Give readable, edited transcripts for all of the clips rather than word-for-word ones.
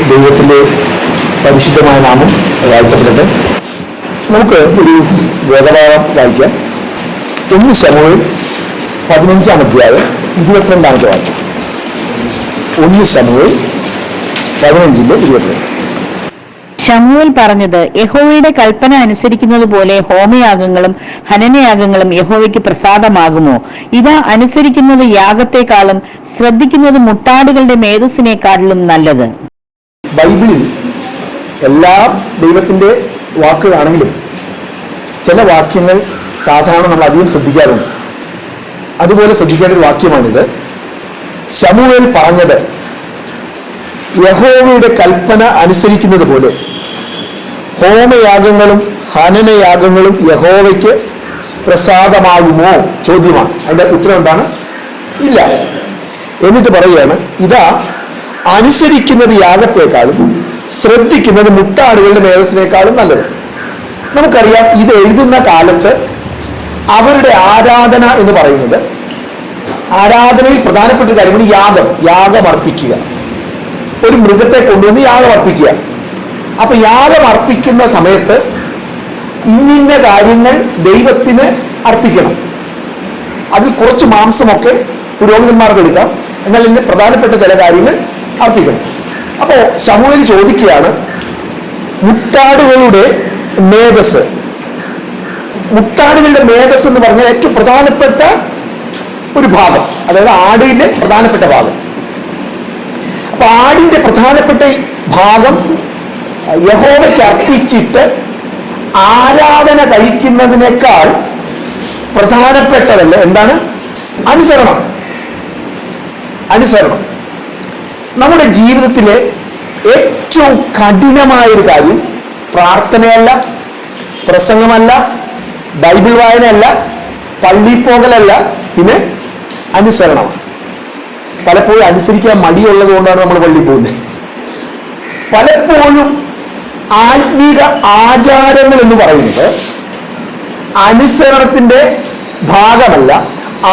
ദൈവത്തിൻ്റെ പരിശുദ്ധമായ നാമം വാഴ്ത്തപ്പെടട്ടെ. നമുക്ക് ഒരു വേദഭാഗം വായിക്കാം. 1 ശമൂവേൽ 15-ാം അധ്യായം 22-ാമത്തെ വാക്യം. 1 ശമൂവേൽ 15:22. ശമൂവേൽ പറഞ്ഞത്, യഹോവയുടെ കൽപ്പന അനുസരിക്കുന്നത് പോലെ ഹോമയാഗങ്ങളും ഹനനയാഗങ്ങളും യഹോവയ്ക്ക് പ്രസാദമാകുമോ? ഇതാ, അനുസരിക്കുന്നത് യാഗത്തെക്കാളും ശ്രദ്ധിക്കുന്നത് മുട്ടാടുകളുടെ മേധസ്സിനേക്കാളും നല്ലത്. ബൈബിളിൽ എല്ലാ ദൈവത്തിൻ്റെ വാക്കുകളാണെങ്കിലും ചില വാക്യങ്ങൾ സാധാരണ നമ്മൾ അധികം ശ്രദ്ധിക്കാറുണ്ട്. അതുപോലെ ശ്രദ്ധിക്കേണ്ട ഒരു വാക്യമാണിത്. ശമൂവേൽ പറഞ്ഞത്, യഹോവയുടെ കൽപ്പന അനുസരിക്കുന്നത് പോലെ ഹോമയാഗങ്ങളും ഹനനയാഗങ്ങളും യഹോവയ്ക്ക് പ്രസാദമാകുമോ? ചോദ്യമാണ്. അതിൻ്റെ ഉത്തരം എന്താണ്? ഇല്ല. എന്നിട്ട് പറയുകയാണ്, ഇതാ, അനുസരിക്കുന്നത് യാഗത്തെക്കാളും ശ്രദ്ധിക്കുന്നത് മുട്ടാടുകളുടെ മേധസ്സിനേക്കാളും നല്ലത്. നമുക്കറിയാം, ഇത് എഴുതുന്ന കാലത്ത് അവരുടെ ആരാധന എന്ന് പറയുന്നത്, ആരാധനയിൽ പ്രധാനപ്പെട്ട ഒരു കാര്യമാണ് യാഗമർപ്പിക്കുക. ഒരു മൃഗത്തെ കൊണ്ടുവന്ന് യാഗമർപ്പിക്കുക. അപ്പൊ യാഗമർപ്പിക്കുന്ന സമയത്ത് ഇന്നിന്ന കാര്യങ്ങൾ ദൈവത്തിന് അർപ്പിക്കണം. അതിൽ കുറച്ച് മാംസമൊക്കെ പുരോഹിതന്മാർക്ക് എടുക്കാം, എന്നാൽ ഇതിന് പ്രധാനപ്പെട്ട ചില കാര്യങ്ങൾ അർപ്പിക്കണം. അപ്പോൾ ശമൂവേൽ ചോദിക്കുകയാണ്, മുട്ടാടുകളുടെ മേധസ്. മുട്ടാടുകളുടെ മേധസ് എന്ന് പറഞ്ഞാൽ ഏറ്റവും പ്രധാനപ്പെട്ട ഒരു ഭാഗം, അതായത് ആടിന്റെ പ്രധാനപ്പെട്ട ഭാഗം. അപ്പൊ ആടിന്റെ പ്രധാനപ്പെട്ട ഭാഗം യഹോവയ്ക്ക് അർപ്പിച്ചിട്ട് ആരാധന കഴിക്കുന്നതിനേക്കാൾ പ്രധാനപ്പെട്ടതല്ല എന്താണ്? അനുസരണം. നമ്മുടെ ജീവിതത്തിലെ ഏറ്റവും കഠിനമായൊരു കാര്യം പ്രാർത്ഥനയല്ല, പ്രസംഗമല്ല, ബൈബിൾ വായനയല്ല, പള്ളി പോകലല്ല, പിന്നെ അനുസരണമാണ്. പലപ്പോഴും അനുസരിക്കാൻ മടിയുള്ളത് കൊണ്ടാണ് നമ്മൾ പള്ളിയിൽ പോകുന്നത്. പലപ്പോഴും ആത്മീക ആചാരങ്ങൾ എന്ന് പറയുന്നത് അനുസരണത്തിന്റെ ഭാഗമല്ല,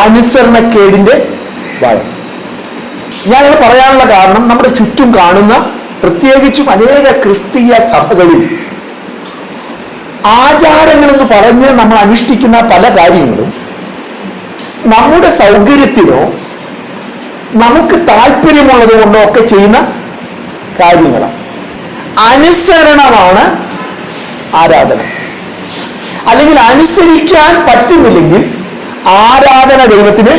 അനുസരണക്കേടിന്റെ ഭാഗം. ഞാനത് പറയാനുള്ള കാരണം, നമ്മുടെ ചുറ്റും കാണുന്ന പ്രത്യേകിച്ചും അനേക ക്രിസ്തീയ സഭകളിൽ ആചാരങ്ങൾ എന്ന് പറഞ്ഞ് നമ്മൾ അനുഷ്ഠിക്കുന്ന പല കാര്യങ്ങളും നമ്മുടെ സൗകര്യത്തിനോ നമുക്ക് താല്പര്യമുള്ളത് കൊണ്ടോ ഒക്കെ ചെയ്യുന്ന കാര്യങ്ങളാണ്. അനുസരണമാണ് ആരാധന. അല്ലെങ്കിൽ അനുസരിക്കാൻ പറ്റുന്നില്ലെങ്കിൽ ആരാധന ദൈവത്തിന്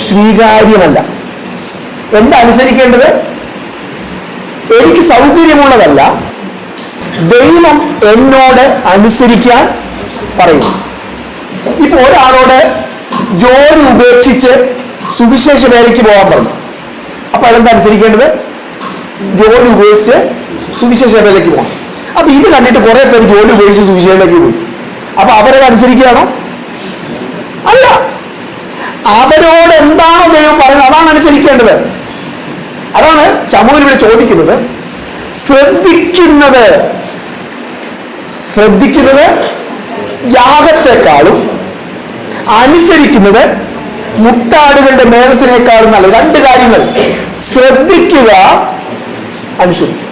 സ്വീകാര്യമല്ല. എന്താ അനുസരിക്കേണ്ടത്? എനിക്ക് സൗകര്യമുള്ളതല്ല, ദൈവം എന്നോട് അനുസരിക്കാൻ പറയുന്നു. ഇപ്പൊ ഒരാളോട് ജോലി ഉപേക്ഷിച്ച് സുവിശേഷ വേലയ്ക്ക് പോകാൻ പറഞ്ഞു. അപ്പൊ അതെന്താ അനുസരിക്കേണ്ടത്? ജോലി ഉപേക്ഷിച്ച് സുവിശേഷ വേലയ്ക്ക് പോകണം. അപ്പൊ ഇത് കണ്ടിട്ട് കുറെ പേര് ജോലി ഉപേക്ഷിച്ച് സുവിശേഷയിലേക്ക് പോയി. അപ്പൊ അവരത് അനുസരിക്കുകയാണോ? അല്ല. അവരോട് എന്താണോ ദൈവം പറയുന്നത് അതാണ് അനുസരിക്കേണ്ടത്. അതാണ് ശമൂവേൽ ഇവിടെ ചോദിക്കുന്നത്. ശ്രദ്ധിക്കുന്നത് യാഗത്തെക്കാളും അനുസരിക്കുന്നത് മുട്ടാടുകളുടെ മേധസ്സിനേക്കാളും നല്ലത്. രണ്ട് കാര്യങ്ങൾ: ശ്രദ്ധിക്കുക, അനുസരിക്കുക.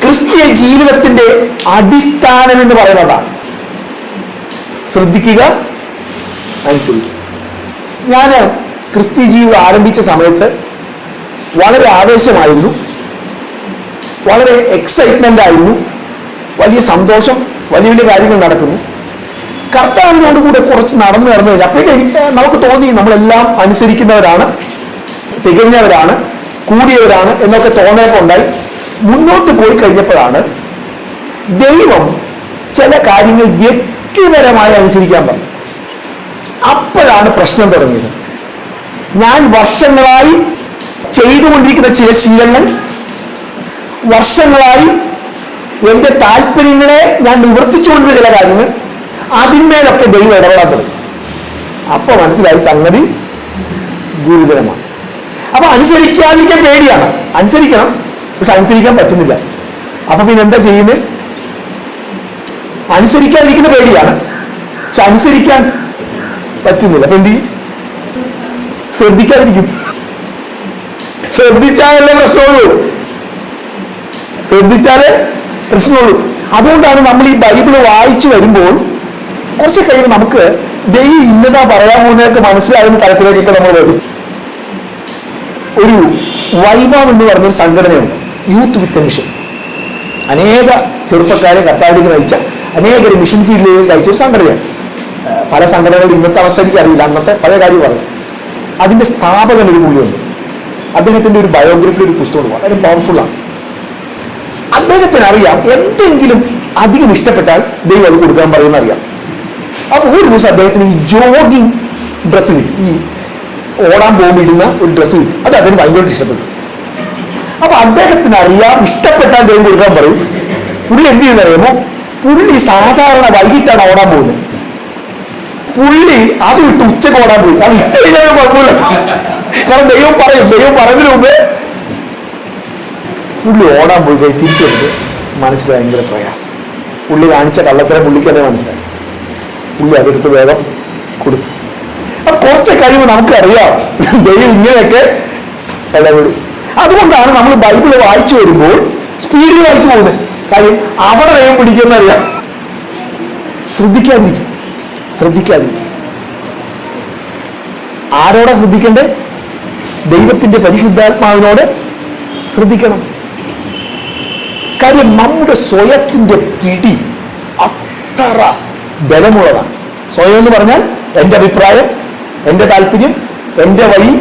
ക്രിസ്തീയ ജീവിതത്തിന്റെ അടിസ്ഥാനം എന്ന് പറയുന്നതാണ് ശ്രദ്ധിക്കുക, അനുസരിക്കുക. ഞാൻ ക്രിസ്തീയ ജീവിതം ആരംഭിച്ച സമയത്ത് വളരെ ആവേശമായിരുന്നു, വളരെ എക്സൈറ്റ്മെന്റ് ആയിരുന്നു, വലിയ സന്തോഷം, വലിയ വലിയ കാര്യങ്ങൾ നടക്കുന്നു. കർത്താവിനോടുകൂടെ കുറച്ച് നടന്നു കഴിഞ്ഞാൽ അപ്പോഴേക്കും നമുക്ക് തോന്നി നമ്മളെല്ലാം അനുസരിക്കുന്നവരാണ്, തികഞ്ഞവരാണ്, കൂടിയവരാണ് എന്നൊക്കെ തോന്നലൊക്കെ ഉണ്ടായി. മുന്നോട്ട് പോയി കഴിഞ്ഞപ്പോഴാണ് ദൈവം ചില കാര്യങ്ങൾ വ്യക്തിപരമായി അനുസരിക്കാൻ പറഞ്ഞു. അപ്പോഴാണ് പ്രശ്നം തുടങ്ങിയത്. ഞാൻ വർഷങ്ങളായി ചെയ്തുകൊണ്ടിരിക്കുന്ന ചില ശീലങ്ങൾ, വർഷങ്ങളായി എൻ്റെ താല്പര്യങ്ങളെ ഞാൻ നിവർത്തിച്ചുകൊണ്ടിരുന്ന ചില കാര്യങ്ങൾ, അതിന്മേലൊക്കെ ദൈവം ഇടപെടാൻ തുടങ്ങി. അപ്പൊ മനസ്സിലായി സംഗതി ഗുരുതരമാണ്. അപ്പൊ അനുസരിക്കാതിരിക്കാൻ പേടിയാണ്. അനുസരിക്കണം, പക്ഷെ അനുസരിക്കാൻ പറ്റുന്നില്ല. അപ്പൊ പിന്നെ എന്താ ചെയ്യുന്നത്? അനുസരിക്കാതിരിക്കുന്ന പേടിയാണ്, പക്ഷെ അനുസരിക്കാൻ പറ്റുന്നില്ല. അപ്പൊ എന്ത് ചെയ്യും? ശ്രദ്ധിക്കാതിരിക്കും. ശ്രദ്ധിച്ചാലല്ലേ പ്രശ്നമുള്ളൂ. ശ്രദ്ധിച്ചാലേ പ്രശ്നമുള്ളൂ. അതുകൊണ്ടാണ് നമ്മൾ ഈ ബൈബിള് വായിച്ചു വരുമ്പോൾ കുറച്ച് കഴിയുമ്പോൾ നമുക്ക് ദൈവം ഇന്നതാ പറയാൻ പോകുന്നതൊക്കെ മനസ്സിലാകുന്ന തലത്തിലേക്കൊക്കെ നമ്മൾ വരും. ഒരു വൈവാം എന്ന് പറഞ്ഞൊരു സംഘടനയുണ്ട്, യൂത്ത് വിത്ത് മിഷൻ. അനേക ചെറുപ്പക്കാരെ കർത്താവിലേക്ക് നയിച്ച, അനേകരെ മിഷൻ ഫീൽഡിലേക്ക് നയിച്ച ഒരു സംഘടനയാണ്. പല സംഘടനകളുടെ ഇന്നത്തെ അവസ്ഥ എനിക്ക് അറിയില്ല, അന്നത്തെ പല കാര്യം പറഞ്ഞു. അതിന്റെ സ്ഥാപകൻ ഒരു പുള്ളിയുണ്ട്. അദ്ദേഹത്തിന്റെ ഒരു ബയോഗ്രഫി, ഒരു പുസ്തകം വളരെ പവർഫുള്ളാണ്. അദ്ദേഹത്തിന് അറിയാം എന്തെങ്കിലും അധികം ഇഷ്ടപ്പെട്ടാൽ ദൈവം അത് കൊടുക്കാൻ പറയുന്ന അറിയാം. അപ്പൊ ഒരു ദിവസം അദ്ദേഹത്തിന് ഈ ജോഗിങ് ഡ്രസ്സ് കിട്ടി, ഈ ഓടാൻ പോകുമ്പോൾ ഇടുന്ന ഒരു ഡ്രസ്സ് കിട്ടി. അത് അദ്ദേഹം ഭയങ്കരമായിട്ട് ഇഷ്ടപ്പെട്ടു. അപ്പൊ അദ്ദേഹത്തിന് അറിയാം ഇഷ്ടപ്പെട്ടാൽ ദൈവം കൊടുക്കാൻ പറയും. പുള്ളി എന്ത് ചെയ്യുന്നറിയാമോ, പുള്ളി സാധാരണ വൈകിട്ടാണ് ഓടാൻ പോകുന്നത്. പുള്ളി അത് വിട്ട് ഉച്ചക്ക് ഓടാൻ പോയി. അത് ഇട്ട് കഴിഞ്ഞാൽ കുഴപ്പമില്ല, കാരണം ദൈവം പറയും. ദൈവം പറയുന്നതിന് മുമ്പേ പുള്ളി ഓടാൻ പോയി കഴിഞ്ഞ് തിരിച്ചു വന്നിട്ട് മനസ്സിൽ ഭയങ്കര പ്രയാസം. പുള്ളി കാണിച്ച കള്ളത്തരം പുള്ളിക്ക് തന്നെ മനസ്സിലായി. പുള്ളി അതെടുത്ത് വേഗം കൊടുത്തു. അപ്പൊ കുറച്ച് കഴിയുമ്പോൾ നമുക്കറിയാം ദൈവം ഇങ്ങനെയൊക്കെ ഇടപെടും. അതുകൊണ്ടാണ് നമ്മൾ ബൈബിള് വായിച്ചു വരുമ്പോൾ സ്പീഡിൽ വായിച്ചു പോകുന്നത്. കാര്യം അവിടെ ദൈവം പിടിക്കുന്നറിയാം. ശ്രദ്ധിക്കാതിരിക്കും. ആരോടാ ശ്രദ്ധിക്കണ്ടേ? ദൈവത്തിന്റെ പരിശുദ്ധാത്മാവിനോട് ശ്രദ്ധിക്കണം. കാര്യം നമ്മുടെ സ്വയത്തിന്റെ പിടി അത്ര ബലമുള്ളതാണ്. സ്വയം എന്ന് പറഞ്ഞാൽ എൻ്റെ അഭിപ്രായം, എൻ്റെ താല്പര്യം, എൻ്റെ വഴി.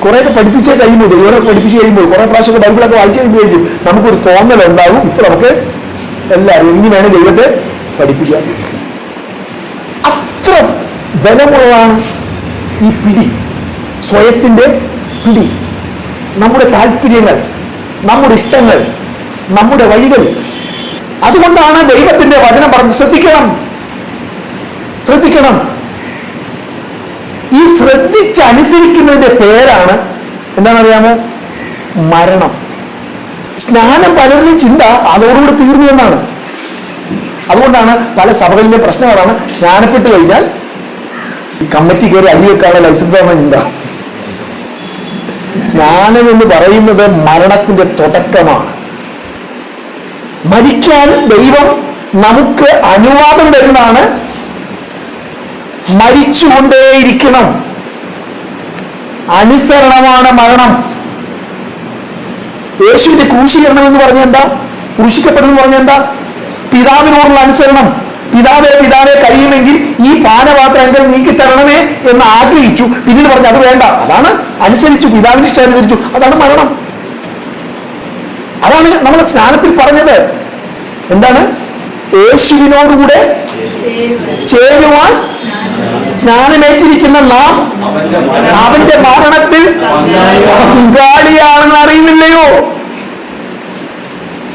കുറേയൊക്കെ പഠിപ്പിച്ചേ കഴിയുമ്പോൾ, ദൈവമൊക്കെ പഠിപ്പിച്ച് കഴിയുമ്പോൾ, കുറെ പ്രാവശ്യമൊക്കെ ബൈബിളൊക്കെ വായിച്ചു കഴിയുമ്പോഴേക്കും നമുക്കൊരു തോന്നലുണ്ടാകും, ഇപ്പൊ നമുക്ക് എല്ലാം അറിയാം, ഇനി വേണേൽ ദൈവത്തെ പഠിപ്പിക്കാൻ. അത്ര ബലമുള്ളതാണ് ഈ പിടി, സ്വയത്തിന്റെ പിടി. നമ്മുടെ താല്പര്യങ്ങൾ, നമ്മുടെ ഇഷ്ടങ്ങൾ, നമ്മുടെ വഴികൾ. അതുകൊണ്ടാണ് ദൈവത്തിന്റെ വചനം പറഞ്ഞ് ശ്രദ്ധിക്കണം. ഈ ശ്രദ്ധിച്ചനുസരിക്കുന്നതിന്റെ പേരാണ് എന്താണെന്നറിയാമോ? മരണം. സ്നാനം പലരുടെയും ചിന്ത അതോടുകൂടി തീർന്നു എന്നാണ്. അതുകൊണ്ടാണ് പല സഭകളിലെ പ്രശ്നം അതാണ്, സ്നാനപ്പെട്ട് കഴിഞ്ഞാൽ ഈ കമ്മിറ്റി കയറി അടി വെക്കാനുള്ള ലൈസൻസ് ആണ് ചിന്ത. സ്നാനം എന്ന് പറയുന്നത് മരണത്തിന്റെ തുടക്കമാണ്. മരിക്കാൻ ദൈവം നമുക്ക് അനുവാദം തരുന്നതാണ്. മരിച്ചുകൊണ്ടേയിരിക്കണം. അനുസരണമാണ് മരണം. യേശുവിന്റെ ക്രൂശീകരണം എന്ന് പറഞ്ഞ എന്താ? ക്രൂശിക്കപ്പെടുന്നു പറഞ്ഞ എന്താ? പിതാവിനോടുള്ള അനുസരണം. പിതാവേ കഴിയുമെങ്കിൽ ഈ പാനപാത്രം എങ്കിൽ നീക്കി തരണമേ എന്ന് ആഗ്രഹിച്ചു. പിന്നീട് പറഞ്ഞു അത് വേണ്ട, അതാണ് അനുസരിച്ചു, പിതാവിന് ഇഷ്ടം അനുസരിച്ചു. അതാണ് മരണം. അതാണ് നമ്മൾ സ്നാനത്തിൽ പറഞ്ഞത്. എന്താണ്? യേശുവിനോടുകൂടെ ചേരുവാൻ സ്നാനമേറ്റിരിക്കുന്ന നാം അവന്റെ മരണത്തിൽ പങ്കാളിയാണെന്ന് അറിയുന്നില്ലയോ?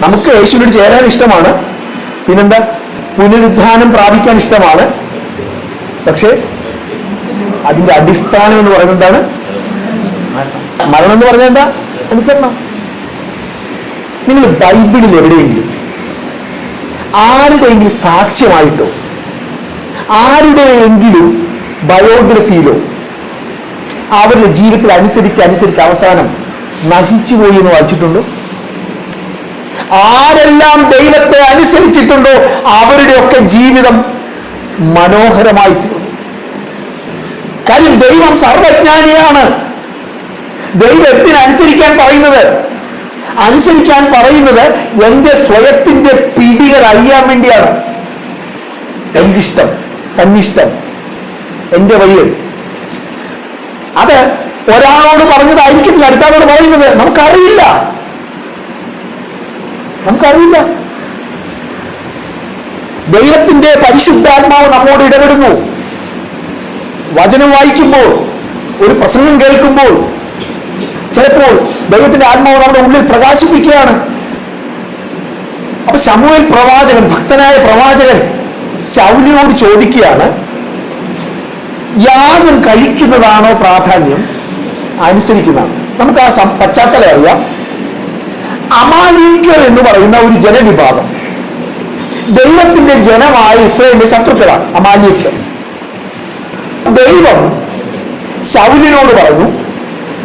നമുക്ക് യേശുവിനോട് ചേരാൻ ഇഷ്ടമാണ്, പിന്നെന്താ, പുനരുദ്ധാനം പ്രാപിക്കാൻ ഇഷ്ടമാണ്. പക്ഷെ അതിന്റെ അടിസ്ഥാനം എന്ന് പറയുന്നത് എന്താണ്? മരണം എന്ന് പറഞ്ഞാൽ എന്താ? അനുസരണം. നിങ്ങൾ ബൈബിളിൽ എവിടെയെങ്കിലും ആരുടെയെങ്കിലും സാക്ഷ്യമായിട്ടോ ആരുടെയെങ്കിലും ബയോഗ്രഫിയിലോ അവരുടെ ജീവിതത്തിൽ അനുസരിച്ച് അവസാനം നശിച്ചുപോയി എന്ന് വായിച്ചിട്ടുണ്ടോ? ആരെല്ലാം ദൈവത്തെ അനുസരിച്ചിട്ടുണ്ടോ അവരുടെയൊക്കെ ജീവിതം മനോഹരമായി തീർന്നു. കാര്യം ദൈവം സർവജ്ഞാനിയാണ്. ദൈവത്തിന് അനുസരിക്കാൻ പറയുന്നത് എന്റെ സ്വയത്തിന്റെ പിടികൾ അറിയാൻ വേണ്ടിയാണ്. എന്റെ ഇഷ്ടം, തന്നിഷ്ടം, എന്റെ വഴികൾ. അത് ഒരാളോട് പറഞ്ഞതായിരിക്കത്തില്ല അടുത്താളോട് പറയുന്നത്. നമുക്കറിയില്ല. ദൈവത്തിന്റെ പരിശുദ്ധാത്മാവ് നമ്മോട് ഇടപെടുന്നു. വചനം വായിക്കുമ്പോൾ, ഒരു പ്രസംഗം കേൾക്കുമ്പോൾ, ചിലപ്പോൾ ദൈവത്തിന്റെ ആത്മാവ് നമ്മുടെ ഉള്ളിൽ പ്രകാശിപ്പിക്കുകയാണ്. അപ്പൊ ശമൂവേൽ പ്രവാചകൻ, ഭക്തനായ പ്രവാചകൻ ശൗലിനോട് ചോദിക്കുകയാണ്, യാഗം കഴിക്കുന്നതാണോ പ്രാധാന്യം, അനുസരിക്കുന്നതാണ്? നമുക്ക് ആ പശ്ചാത്തലം അറിയാം. അമാലേക്യർ എന്ന് പറയുന്ന ഒരു ജനവിഭാഗം ദൈവത്തിന്റെ ജനമായ ഇസ്രായേലിന്റെ ശത്രുക്കളാണ് അമാലേക്യർ. ദൈവം ശൗലിനോട് പറഞ്ഞു,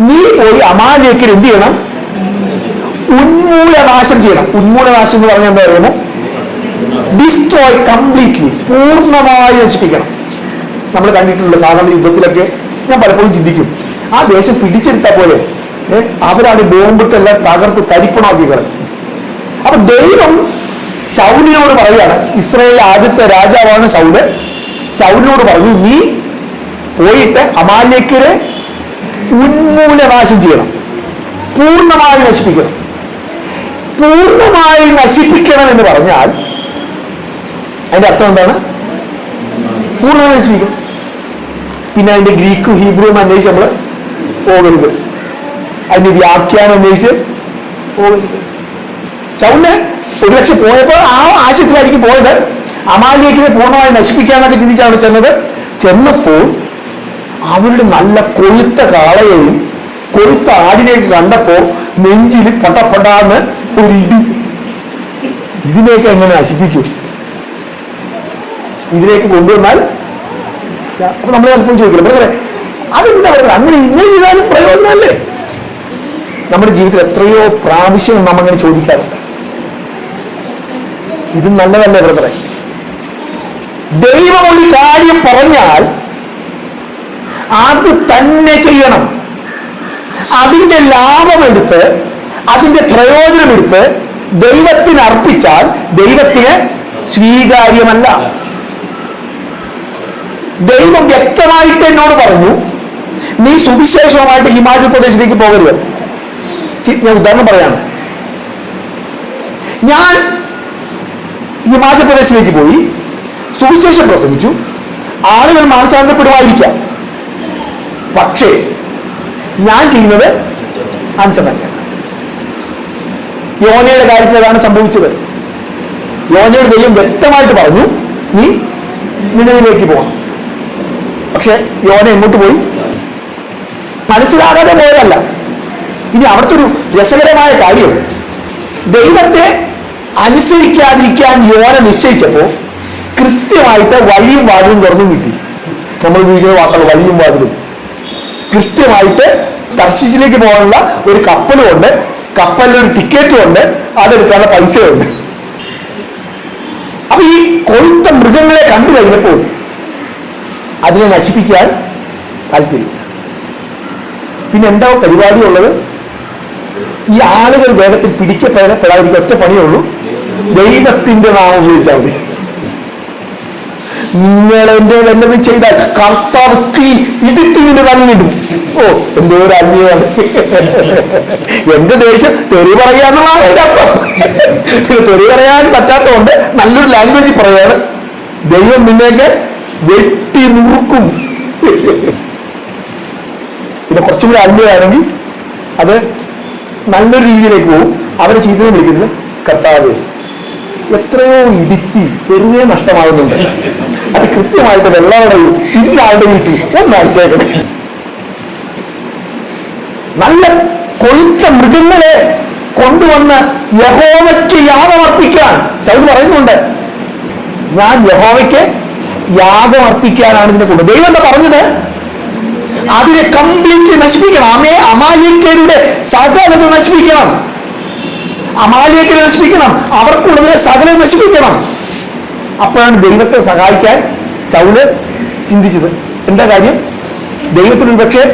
നീ പോയി അമാലേക്യർ എന്ത് ചെയ്യണം? ഉന്മൂലനാശം ചെയ്യണം. ഉന്മൂലനാശം എന്ന് പറഞ്ഞാൽ എന്താ പറയുമോ? ഡിസ്ട്രോയ് കംപ്ലീറ്റ്ലി, പൂർണ്ണമായി നശിപ്പിക്കണം. നമ്മൾ കണ്ടിട്ടുള്ള സാധാരണ യുദ്ധത്തിലൊക്കെ ഞാൻ പലപ്പോഴും ചിന്തിക്കും, ആ ദേശം പിടിച്ചെടുത്ത പോലെ അവരാണ് ബോംബിട്ടെല്ലാം തകർത്ത് തരിപ്പണമാക്കി കളഞ്ഞു. അപ്പൊ ദൈവം ശൗലിനോട് പറയുകയാണ്, ഇസ്രായേലിലെ ആദ്യത്തെ രാജാവാണ് ശൗല്. ശൗലിനോട് പറഞ്ഞു, നീ പോയിട്ട് അമാലേക്യരെ ഉന്മൂലനാശം ചെയ്യണം, പൂർണ്ണമായി നശിപ്പിക്കണം. പൂർണ്ണമായി നശിപ്പിക്കണം എന്ന് പറഞ്ഞാൽ അതിന്റെ അർത്ഥം എന്താണ്? പൂർണ്ണമായി നശിപ്പിക്കണം. പിന്നെ അതിന്റെ ഗ്രീക്കും ഹീബ്രുവും അന്വേഷിച്ച് നമ്മൾ പോകരുത്, അതിന്റെ വ്യാഖ്യാനം അന്വേഷിച്ച് പോകരുത്. ശൗലിന് ഒരുപക്ഷെ പോയപ്പോൾ ആ ആശയത്തിലായിരിക്കും പോയത്, അമാലേക്കിനെ പൂർണ്ണമായി നശിപ്പിക്കാന്നൊക്കെ ചിന്തിച്ചാണ് ചെന്നത്. ചെന്നപ്പോൾ അവരുടെ നല്ല കൊഴുത്ത കാളയെയും കൊഴുത്ത ആടിനെയൊക്കെ കണ്ടപ്പോ നെഞ്ചിൽ പടപടാന്ന് ഒരു ഇടി. ഇതിനെയൊക്കെ എങ്ങനെ നശിപ്പിക്കും? ഇതിലേക്ക് കൊണ്ടുവന്നാൽ അപ്പൊ നമ്മൾ ചിലപ്പോൾ ചോദിക്കില്ല, ബ്രദറെ അതെന്താ പറയുക, അങ്ങനെ ഇങ്ങനെ ചെയ്താലും പ്രയോജനമല്ലേ? നമ്മുടെ ജീവിതത്തിൽ എത്രയോ പ്രാവശ്യം നമ്മങ്ങനെ ചോദിക്കാറുണ്ട്. ഇത് നല്ലതല്ലേ ബ്രദറെ? ദൈവം ഒരു കാര്യം പറഞ്ഞാൽ അത് തന്നെ ചെയ്യണം. അതിന്റെ ലാഭമെടുത്ത്, അതിന്റെ പ്രയോജനമെടുത്ത് ദൈവത്തിന് അർപ്പിച്ചാൽ ദൈവത്തിന് സ്വീകാര്യമല്ല. ദൈവം വ്യക്തമായിട്ട് എന്നോട് പറഞ്ഞു, നീ സുവിശേഷമായിട്ട് ഹിമാചൽ പ്രദേശിലേക്ക് പോകരുത്. ഞാൻ ഉദാഹരണം പറയാണ്, ഞാൻ ഹിമാചൽ പ്രദേശിലേക്ക് പോയി സുവിശേഷം പ്രസംഗിച്ചു, ആളുകൾ മാനസാന്തരപ്പെടുമായിരിക്കാം, പക്ഷേ ഞാൻ ചെയ്യുന്നത് അനുസരണ. യോനയുടെ കാര്യത്തിൽ അതാണ് സംഭവിച്ചത്. യോനയുടെ ദൈവം വ്യക്തമായിട്ട് പറഞ്ഞു, നീ നിലവിലേക്ക് പോകണം. പക്ഷെ യോന എങ്ങോട്ട് പോയി? മനസ്സിലാകാതെ പോയതല്ല. ഇനി അവിടുത്തെ ഒരു രസകരമായ കാര്യം, ദൈവത്തെ അനുസരിക്കാതിരിക്കാൻ യോന നിശ്ചയിച്ചപ്പോ കൃത്യമായിട്ട് വഴിയും വാതിലും തുറന്നു കിട്ടി. നമ്മൾ ഉപയോഗിക്കുന്ന വാക്കുകൾ വഴിയും വാതിലും. കൃത്യമായിട്ട് തർശീശിലേക്ക് പോകാനുള്ള ഒരു കപ്പലുമുണ്ട്, കപ്പലിലൊരു ടിക്കറ്റും ഉണ്ട്, അതെടുക്കാനുള്ള പൈസയുണ്ട്. അപ്പൊ ഈ കൊഴുത്ത മൃഗങ്ങളെ കണ്ടു കഴിഞ്ഞപ്പോൾ അതിനെ നശിപ്പിക്കാൻ താല്പര്യം. പിന്നെ എന്താ പരിപാടി ഉള്ളത്? ഈ ആളുകൾ വേഗത്തിൽ പിടിക്കപ്പെടാതിരിക്കും ഒറ്റ പണിയേ ഉള്ളൂ, ദൈവത്തിന്റെ നാമം ഉപയോഗിച്ചാൽ മതി. നിങ്ങളെന്റെ വല്ലത് ചെയ്താൽ കർത്താവ് തീ ഇടുത്തിങ്ങനെ തന്നിടും. ഓ, എന്തോ ഒരു അന്യാണ്. എന്റെ ദേഷ്യം തെറി പറയാന്നുള്ളതാണ് അതിന്റെ അർത്ഥം. പിന്നെ തെറി പറയാൻ പറ്റാത്തതുകൊണ്ട് നല്ലൊരു ലാംഗ്വേജ് പറയാണ്, ദൈവം നിന്നെയൊക്കെ വെട്ടി നുറുക്കും. പിന്നെ കുറച്ചും കൂടി അന്യമാണെങ്കിൽ അത് നല്ലൊരു രീതിയിലേക്ക് പോകും. അവരെ ചീത്തനെ വിളിക്കുന്നില്ല, കർത്താവ് എത്രയോ ഇടുത്തി വെറുതെ നഷ്ടമാകുന്നുണ്ട്, അത് കൃത്യമായിട്ട് വെള്ളവടയും ഇന്നാളുടെ വീട്ടിൽ ഒന്ന് അയച്ചേക്കണം. നല്ല കൊഴുത്ത മൃഗങ്ങളെ കൊണ്ടുവന്ന് യഹോവയ്ക്ക് യാഗമർപ്പിക്കാൻ ശൗൽ പറയുന്നുണ്ട്. ഞാൻ യഹോവയ്ക്ക് യാഗമർപ്പിക്കാനാണ് ഇതിനെ കൊണ്ട്. ദൈവം എന്താ പറഞ്ഞത്? അതിനെ കംപ്ലീറ്റ്ലി നശിപ്പിക്കണം. അമാലേക്യരുടെ സകലത നശിപ്പിക്കണം, അമാലേക്യരെ നശിപ്പിക്കണം, അവർക്കുള്ളതിനെ സകലം നശിപ്പിക്കണം. അപ്പോഴാണ് ദൈവത്തെ സഹായിക്കാൻ ശൗല് ചിന്തിച്ചത്. എന്താ കാര്യം? ദൈവത്തിന് ഒരുപക്ഷെ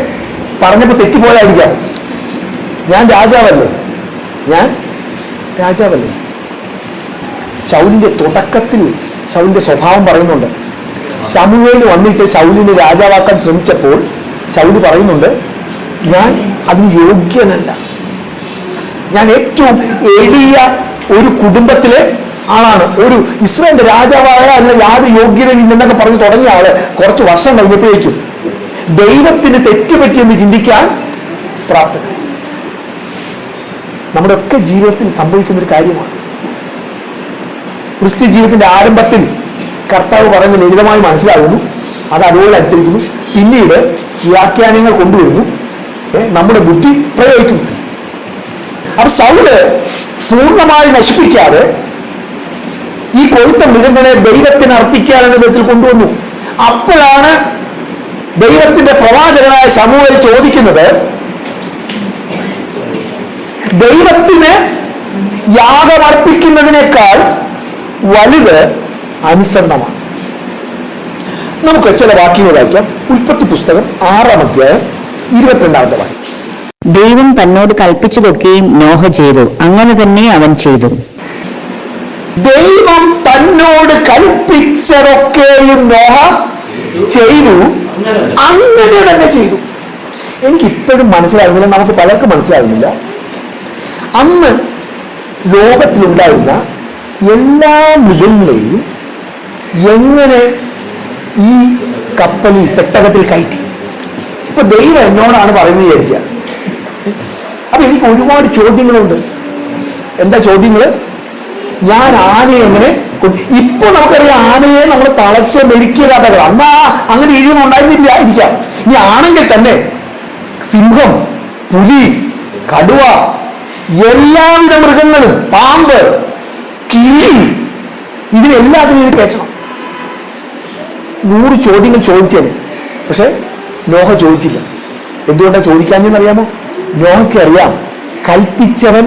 പറഞ്ഞപ്പോൾ തെറ്റിപ്പോയായിരിക്കാം. ഞാൻ രാജാവല്ലേ. ശൗലിന്റെ തുടക്കത്തിൽ ശൗലിന്റെ സ്വഭാവം പറയുന്നുണ്ട്. ശമൂവേൽ വന്നിട്ട് ശൗലിനെ രാജാവാക്കാൻ ശ്രമിച്ചപ്പോൾ ശൗല് പറയുന്നുണ്ട്, ഞാൻ അതിന് യോഗ്യനല്ല, ഞാൻ ഏറ്റവും എളിയ ഒരു കുടുംബത്തിലെ ആളാണ്, ഒരു ഇസ്രായേലിന്റെ രാജാവായ അല്ല യാതൊരു യോഗ്യതയില്ലെന്നൊക്കെ പറഞ്ഞു തുടങ്ങിയ ആള് കുറച്ച് വർഷം കഴിഞ്ഞപ്പോഴേക്കും ദൈവത്തിന് തെറ്റുപറ്റിയെന്ന് ചിന്തിക്കാൻ പ്രാപ്തനായി. നമ്മുടെ ഒക്കെ ജീവിതത്തിൽ സംഭവിക്കുന്നൊരു കാര്യമാണ്. ക്രിസ്ത്യ ജീവിതത്തിന്റെ ആരംഭത്തിൽ കർത്താവ് പറഞ്ഞ് ലളിതമായി മനസ്സിലാകുന്നു, അത് അതുപോലെ അനുസരിക്കുന്നു, പിന്നീട് വ്യാഖ്യാനങ്ങൾ കൊണ്ടുവരുന്നു, നമ്മുടെ ബുദ്ധി പ്രയോഗിക്കുന്നു. അപ്പൊ ശൗല് പൂർണ്ണമായി നശിപ്പിക്കാതെ ഈ കൊഴുത്ത മൃഗങ്ങളെ ദൈവത്തിന് അർപ്പിക്കാനെന്ന വിധത്തിൽ കൊണ്ടുവന്നു. അപ്പോഴാണ് ദൈവത്തിന്റെ പ്രവാചകനായ ശമൂവേൽ ചോദിക്കുന്നത്, ദൈവത്തിന് യാഗമർപ്പിക്കുന്നതിനേക്കാൾ വലുത് അനുസരണമാണ്. നമുക്ക് ചില വാക്യങ്ങൾ വായിക്കാം. ഉൽപ്പത്തി പുസ്തകം 6-ാം അധ്യായം 22-ാമത്തെ വാക്യം. ദൈവം തന്നോട് കൽപ്പിച്ചതൊക്കെയും നോഹ ചെയ്തു, അങ്ങനെ തന്നെ അവൻ ചെയ്തു. ദൈവം തന്നോട് കൽപ്പിച്ചതൊക്കെയും നോഹ ചെയ്തു, അങ്ങനെ തന്നെ ചെയ്തു. എനിക്കിപ്പോഴും മനസ്സിലാകുന്നില്ല, നമുക്ക് പലർക്കും മനസ്സിലാകുന്നില്ല. അന്ന് ലോകത്തിലുണ്ടായിരുന്ന എല്ലാ മൃഗങ്ങളെയും എങ്ങനെ ഈ കപ്പലിൽ പെട്ടകത്തിൽ കയറ്റി. ഇപ്പൊ ദൈവം എന്നോടാണ് പറയുന്നത് വിചാരിക്കുക. അപ്പൊ എനിക്ക് ഒരുപാട് ചോദ്യങ്ങളുണ്ട്. എന്താ ചോദ്യങ്ങള്? ഞാൻ ആനയെ എങ്ങനെ ഇപ്പൊ നമുക്കറിയാം, ആനയെ നമ്മൾ തളച്ച് മെരുക്കിയ കഥകൾ. അന്നാ അങ്ങനെ ഇഴിവൊന്നും ഉണ്ടായിരുന്നില്ല ഇരിക്കാം. ഇനി ആണെങ്കിൽ തന്നെ സിംഹം, പുലി, കടുവ, എല്ലാവിധ മൃഗങ്ങളും, പാമ്പ്, കിളി, ഇതിനെല്ലാത്തിനും ഇത് കയറ്റണം. 100 ചോദ്യങ്ങൾ ചോദിച്ചേനെ. പക്ഷെ നോഹ ചോദിച്ചില്ല. എന്തുകൊണ്ടാണ് ചോദിക്കാഞ്ഞെന്നറിയാമോ? നോഹയ്ക്ക് അറിയാം, കൽപ്പിച്ചവൻ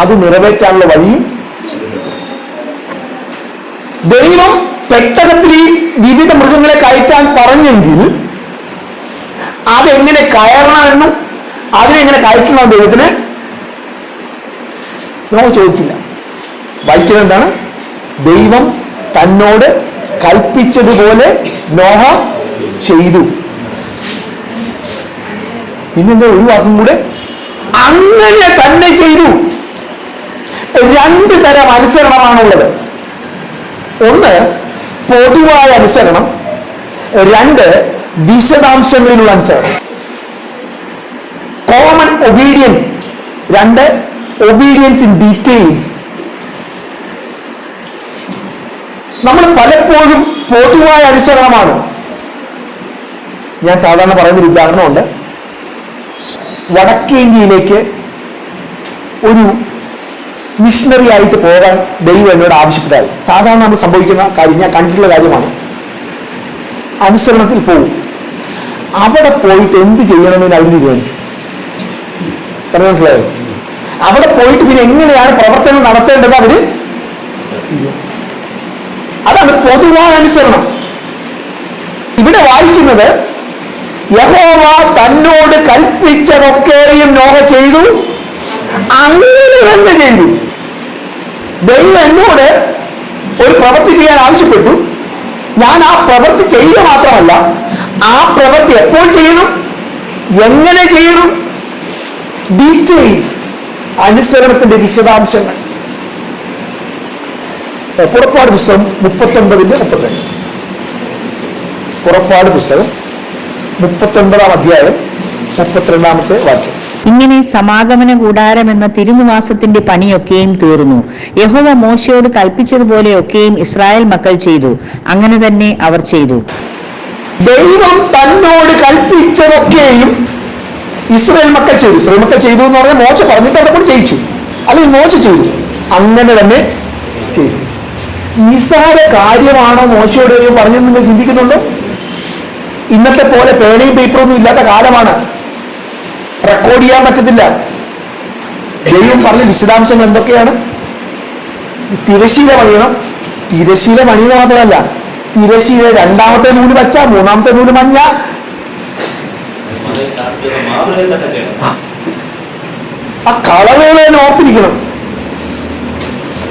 അത് നിറവേറ്റാനുള്ള വഴിയും. ദൈവം പെട്ടകത്തിൽ ഈ വിവിധ മൃഗങ്ങളെ കയറ്റാൻ പറഞ്ഞെങ്കിൽ അതെങ്ങനെ കയറണമെന്നും അതിനെങ്ങനെ കയറ്റണം ദൈവത്തിന് നോഹ ചോദിച്ചില്ല. വായിക്കുന്നത് എന്താണ്? ദൈവം തന്നോട് കൽപ്പിച്ചതുപോലെ നോഹ ചെയ്തു. പിന്നെന്താ ഒരു വാക്കും കൂടെ? അങ്ങനെ തന്നെ ചെയ്തു. 2 തരം അനുസരണമാണുള്ളത്. ഒന്ന് പൊതുവായ അനുസരണം, 2 വിശദാംശങ്ങളിലുള്ള അനുസരണം. Common obedience, 2 obedience in details. നമ്മൾ പലപ്പോഴും പൊതുവായ അനുസരണമാണ്. ഞാൻ സാധാരണ പറയുന്നൊരു ഉദാഹരണമുണ്ട്. വടക്കേന്ത്യയിലേക്ക് ഒരു മിഷണറി ആയിട്ട് പോകാൻ ദൈവം എന്നോട് ആവശ്യപ്പെട്ടാൽ സാധാരണ നമ്മൾ സംഭവിക്കുന്ന കാര്യം, ഞാൻ കണ്ടിട്ടുള്ള കാര്യമാണ്. അനുസരണത്തിൽ പോകും. അവിടെ പോയിട്ട് എന്ത് ചെയ്യണമെന്ന് അവർ തീരുമാനിക്കും. മനസ്സിലായോ? അവിടെ പോയിട്ട് പിന്നെ എങ്ങനെയാണ് പ്രവർത്തനം നടത്തേണ്ടത് അവര് തീരുമാനിക്കും. അതാണ് പൊതുവായ അനുസരണം. ഇവിടെ വായിക്കുന്നത് യഹോവ തന്നോട് കൽപ്പിച്ചതൊക്കെയും നോഹ ചെയ്തു, അങ്ങനെ തന്നെ ചെയ്തു. ദൈവം എന്നോട് ഒരു പ്രവൃത്തി ചെയ്യാൻ ആവശ്യപ്പെട്ടു. ഞാൻ ആ പ്രവൃത്തി ചെയ്യുക മാത്രമല്ല, ആ പ്രവൃത്തി എപ്പോൾ ചെയ്യണം, എങ്ങനെ ചെയ്യണം, ഡീറ്റെയിൽസ്, അനുസരണത്തിന്റെ വിശദാംശങ്ങൾ. പുറപ്പാട് പുസ്തകം 39-32. പുറപ്പാട് പുസ്തകം 39-ാം അധ്യായം 32-ാമത്തെ വാക്യം. ഇങ്ങനെ സമാഗമന കൂടാരം എന്ന തിരുനിവാസത്തിന്റെ പണിയൊക്കെയും തീർന്നു. യഹോവ മോശയോട് കൽപ്പിച്ചതുപോലെയൊക്കെയും ഇസ്രായേൽ മക്കൾ ചെയ്തു, അങ്ങനെ തന്നെ അവർ ചെയ്തു. ദൈവം തന്നോട് കൽപ്പിച്ചതൊക്കെയും ഇസ്രായേൽ മക്കൾ ചെയ്തു. ഇസ്രായേൽ മക്കൾ ചെയ്തു എന്ന് പറഞ്ഞാൽ മോശ പറഞ്ഞിട്ട് അവിടെ കൂടി ചെയ്യിച്ചു, അല്ലെങ്കിൽ മോശ ചെയ്തു, അങ്ങനെ തന്നെ ചെയ്തു. നിസ്സാര കാര്യമാണോ മോശയോട് ദൈവം പറഞ്ഞത് നിങ്ങൾ ചിന്തിക്കുന്നുണ്ടോ? ഇന്നത്തെ പോലെ പേനയും പേപ്പറൊന്നും ഇല്ലാത്ത കാലമാണ്. റെക്കോർഡ് ചെയ്യാൻ പറ്റത്തില്ല. ദൈവം പറഞ്ഞ വിശദാംശങ്ങൾ എന്തൊക്കെയാണ്? തിരശീല പണിയണം. തിരശീല പണിയുന്നത് മാത്രമല്ല, തിരശീല 2ാമത്തെ നൂല് പച്ച, 3ാമത്തെ നൂല് മഞ്ഞ. ആ കളറുകൾ തന്നെ ഓർത്തിരിക്കണം.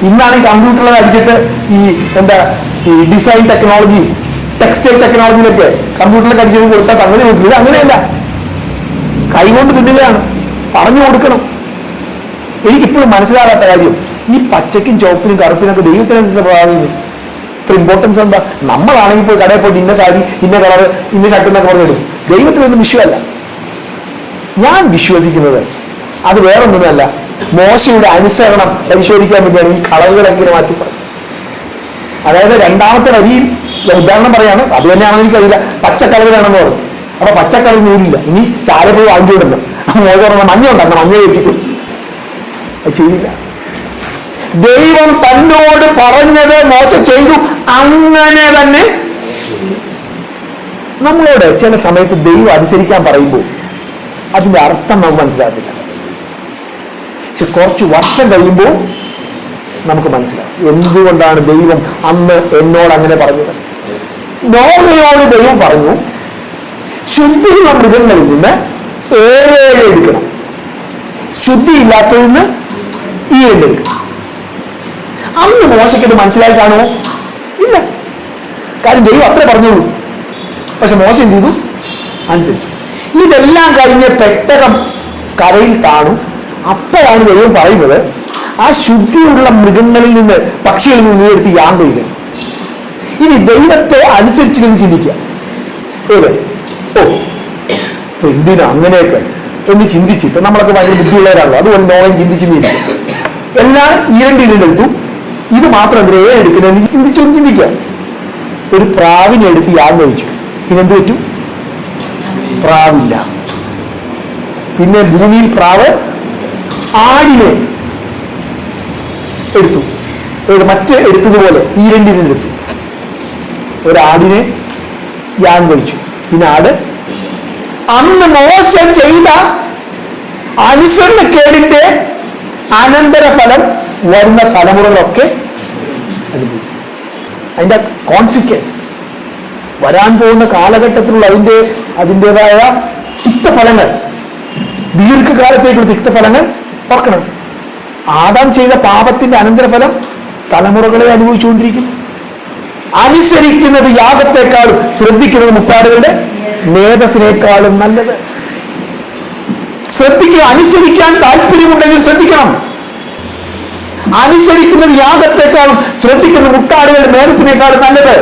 ഇന്നാണ് ഈ കമ്പ്യൂട്ടറിൽ അടിച്ചിട്ട് ഈ ഡിസൈൻ ടെക്നോളജി, ടെക്സ്റ്റൈൽ ടെക്നോളജിയിലൊക്കെ കമ്പ്യൂട്ടറിലൊക്കെ അടിച്ചിട്ട് കൊടുത്താൽ സംഗതി നോക്കില്ല. അങ്ങനെയല്ല, കൈകൊണ്ട് തുന്നുകയാണ്. പറഞ്ഞു കൊടുക്കണം. എനിക്കിപ്പോഴും മനസ്സിലാകാത്ത കാര്യം, ഈ പച്ചയ്ക്കും ചുവപ്പിനും കറുപ്പിനൊക്കെ ദൈവത്തിനെന്താ പ്രാധാന്യം, ഇത്ര ഇമ്പോർട്ടൻസ് എന്താ? നമ്മളാണെങ്കിൽ പോയി കടയിൽ പോയിട്ട് ഇന്ന സാരി, ഇന്ന കളർ, ഇന്ന ഷർട്ട് എന്നൊക്കെ പറഞ്ഞിടും. ദൈവത്തിനൊന്നും വിഷയമല്ല. ഞാൻ വിശ്വസിക്കുന്നത് അത് വേറൊന്നുമല്ല, മോശയുടെ അനുസരണം പരിശോധിക്കാൻ വേണ്ടിയാണ് ഈ കളറുകളൊക്കെ ഇങ്ങനെ മാറ്റി പറയും. അതായത് 2ാമത്തെ വരിയിൽ ഉദാഹരണം പറയാണ്, അത് തന്നെയാണെന്ന് എനിക്കറിയില്ല, പച്ച കളർ വേണമെന്ന് പറഞ്ഞു. അപ്പൊ പച്ച കളർ നൂലില്ല, ഇനി ചാരപ്പൂർ വാങ്ങിച്ചുകൊണ്ടല്ലോ. മോശ പറഞ്ഞ മഞ്ഞ ഉണ്ടാക്കണം, മഞ്ഞ വെട്ടിക്കും. അത് ചെയ്തില്ല. ദൈവം തന്നോട് പറഞ്ഞത് മോശ ചെയ്തു, അങ്ങനെ തന്നെ. നമ്മളോട് ചില സമയത്ത് ദൈവം അനുസരിക്കാൻ പറയുമ്പോൾ അതിന്റെ അർത്ഥം നമുക്ക് മനസ്സിലാകത്തില്ല. പക്ഷെ കുറച്ച് വർഷം കഴിയുമ്പോൾ നമുക്ക് മനസ്സിലാവും എന്തുകൊണ്ടാണ് ദൈവം അന്ന് എന്നോട് അങ്ങനെ പറഞ്ഞത്. നോഹയോട് ദൈവം പറഞ്ഞു, ശുദ്ധിയുള്ള മൃഗങ്ങളിൽ നിന്ന് 7 എടുക്കണം, ശുദ്ധിയില്ലാത്തതിൽ നിന്ന് 2 എടുക്കണം. അന്ന് മോശയ്ക്കത് മനസ്സിലായി കാണുമോ? ഇല്ല. കാര്യം ദൈവം അത്രേ പറഞ്ഞോളൂ. പക്ഷെ മോശ എന്ത് ചെയ്തു? അനുസരിച്ചു. ഇതെല്ലാം കഴിഞ്ഞ് പെട്ടകം കരയിൽ താണു. അപ്പോഴാണ് ദൈവം പറയുന്നത്, ആ ശുദ്ധിയുള്ള മൃഗങ്ങളിൽ നിന്ന്, പക്ഷികളിൽ നിന്ന് എടുത്ത് യാൻ കഴിയണം. ഇനി ദൈവത്തെ അനുസരിച്ചില്ലെന്ന് ചിന്തിക്കുക. ഏത് എന്തിനാ അങ്ങനെയൊക്കെ എന്ന് ചിന്തിച്ചിട്ട്, നമ്മളൊക്കെ ഭയങ്കര ബുദ്ധിയുള്ളവരാണല്ലോ, അതുകൊണ്ട് നോയം ചിന്തിച്ചിരിക്കും. എല്ലാം 2 എടുത്തു, ഇത് മാത്രം എന്തിനാ എടുക്കുന്നതെന്ന് ചിന്തിച്ചൊന്ന് ചിന്തിക്കുക. ഒരു പ്രാവിനെ എടുത്ത് യാൻ കഴിച്ചു, പിന്നെന്ത് പറ്റൂ? പ്രാവില്ല. പിന്നെ ഭൂമിയിൽ പ്രാവ് ആടിനെ എടുത്തു, മറ്റ് എടുത്തതുപോലെ 2 എടുത്തു. ഒരാടിനെ യാൻ കഴിച്ചു, പിന്നെ ആട്. അന്ന് മോശ ചെയ്ത അനുസരണക്കേടിന്റെ അനന്തരഫലം വരുന്ന തലമുറകളൊക്കെ അനുഭവിക്കും. അതിന്റെ കോൺസിക്വൻസ് വരാൻ പോകുന്ന കാലഘട്ടത്തിലുള്ള അതിൻ്റെതായ തിക്തഫലങ്ങൾ, ദീർഘകാലത്തേക്കുള്ള തിക്തഫലങ്ങൾ ഓർക്കണം. ആദാം ചെയ്ത പാപത്തിന്റെ അനന്തരഫലം തലമുറകളെ അനുഭവിച്ചുകൊണ്ടിരിക്കുന്നു. അനുസരിക്കുന്നത് യാഗത്തെക്കാളും ശ്രദ്ധിക്കുന്നത് മുപ്പാടുകളുടെ മേധസ്സിനേക്കാളും നല്ലത്. ശ്രദ്ധിക്കുക. അനുസരിക്കാൻ താല്പര്യമുണ്ടെങ്കിൽ ശ്രദ്ധിക്കണം. അനുസരിക്കുന്നത് യാഗത്തെക്കാളും ശ്രദ്ധിക്കുന്ന മുട്ടാടുകളുടെ മേധസ്സിനേക്കാളും നല്ലത്.